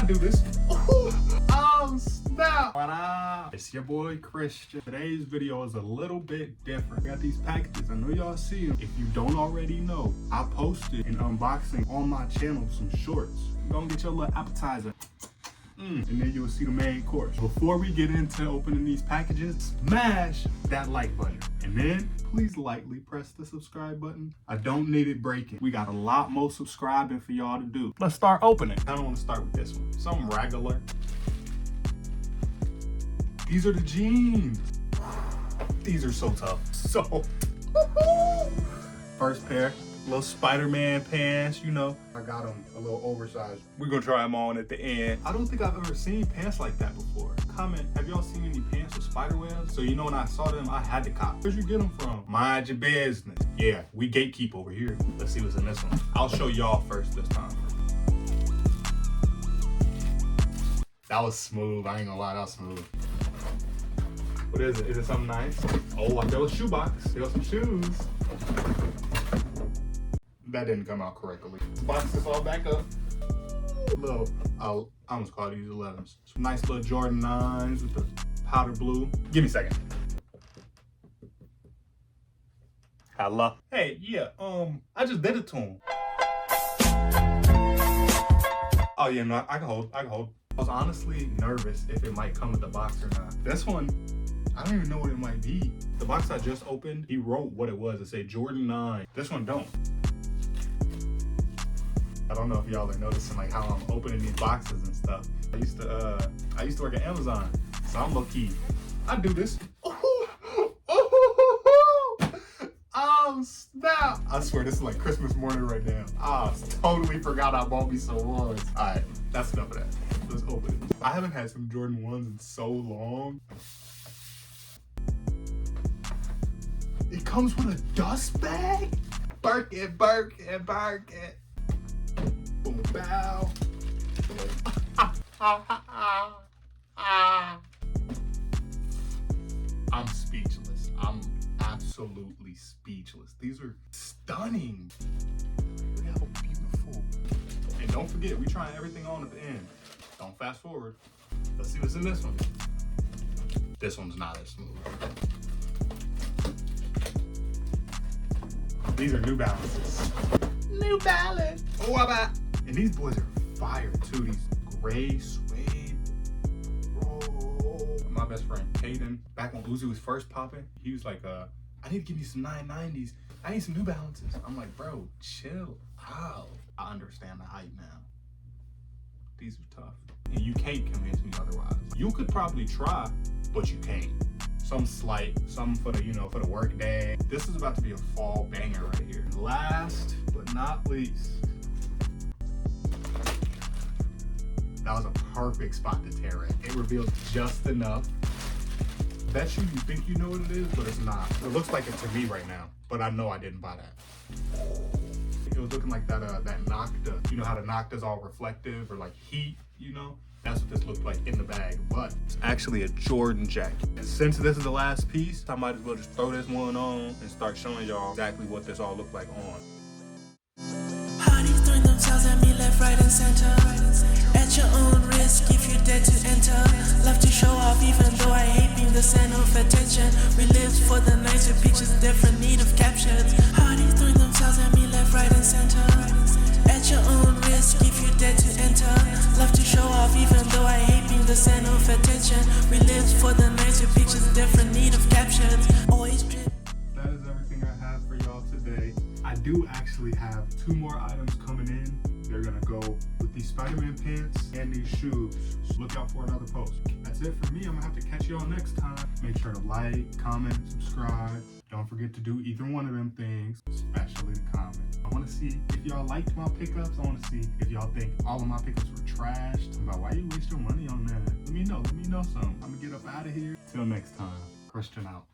do this. Oh, snap. What up? It's your boy Christian. Today's video is a little bit different. I got these packages. I know y'all see them. If you don't already know, I posted an unboxing on my channel, some shorts. Go and get your little appetizer. And then you'll see the main course. Before we get into opening these packages, smash that like button. And then please lightly press the subscribe button. I don't need it breaking. We got a lot more subscribing for y'all to do. Let's start opening. I don't want to start with this one. Something regular. These are the jeans. These are so tough. So, first pair. Little Spider-Man pants, you know. I got them a little oversized. We're gonna try them on at the end. I don't think I've ever seen pants like that before. Comment, have y'all seen any pants with spider webs? So you know when I saw them, I had to cop. Where'd you get them from? Mind your business. Yeah, we gatekeep over here. Let's see what's in this one. I'll show y'all first this time. That was smooth, I ain't gonna lie, that was smooth. What is it? Is it something nice? Oh, I feel a shoebox. Feel some shoes. That didn't come out correctly. Box this all back up. Little, I almost called these 11s. Some nice little Jordan 9s with the powder blue. Give me a second. Hello. Hey, yeah, I just did it to him. Oh yeah, no, I can hold. I was honestly nervous if it might come with the box or not. This one, I don't even know what it might be. The box I just opened, he wrote what it was. It said Jordan 9. This one don't. I don't know if y'all are noticing like how I'm opening these boxes and stuff. I used to work at Amazon, so I'm low key. I do this. Oh snap! I swear this is like Christmas morning right now. I totally forgot I bought me some ones. All right, that's enough of that. Let's open it. I haven't had some Jordan 1s in so long. It comes with a dust bag. Birkin. Boom, bow. I'm speechless. I'm absolutely speechless. These are stunning. Look how beautiful. And don't forget, we trying everything on at the end. Don't fast forward. Let's see what's in this one. This one's not as smooth. These are New Balances. New Balance. Oh, and these boys are fire too. These gray suede. Oh, my best friend Caden, back when Uzi was first popping, he was like, I need to give me some 990s. I need some New Balances. I'm like, bro, chill out. I understand the hype now. These are tough. And you can't convince me otherwise. You could probably try, but you can't. Some slight, some for the, for the work day. This is about to be a fall banger right here. Last but not least, that was a perfect spot to tear it. It revealed just enough. Bet you think you know what it is, but it's not. It looks like it to me right now, but I know I didn't buy that. It was looking like that Nocta. You know how the Nocta's all reflective or like heat, That's what this looked like in the bag, but it's actually a Jordan jacket. And since this is the last piece, I might as well just throw this one on and start showing y'all exactly what this all looked like on. Hotties throwing themselves at me left, right, and center. At your own risk if you dare to enter. Love to show off even though I hate being the center of attention. We live for the nights with pictures, different need of captions. Hotties throwing themselves at me left, right, and center. At your own risk if you dare to enter. Love to show off even though I hate being the center of attention. We live for the nights with pictures, different need of captions. Always drip. That is everything I have for y'all today. I do actually have 2 more items coming in. They're gonna go with these Spider-Man pants and these shoes. So look out for another post. That's it for me. I'm gonna have to catch y'all next time. Make sure to like, comment, subscribe. Don't forget to do either one of them things, especially the comment. I wanna see if y'all liked my pickups. I wanna see if y'all think all of my pickups were trashed. About why you waste your money on that. Let me know something. I'm gonna get up out of here. Till next time, Christian out.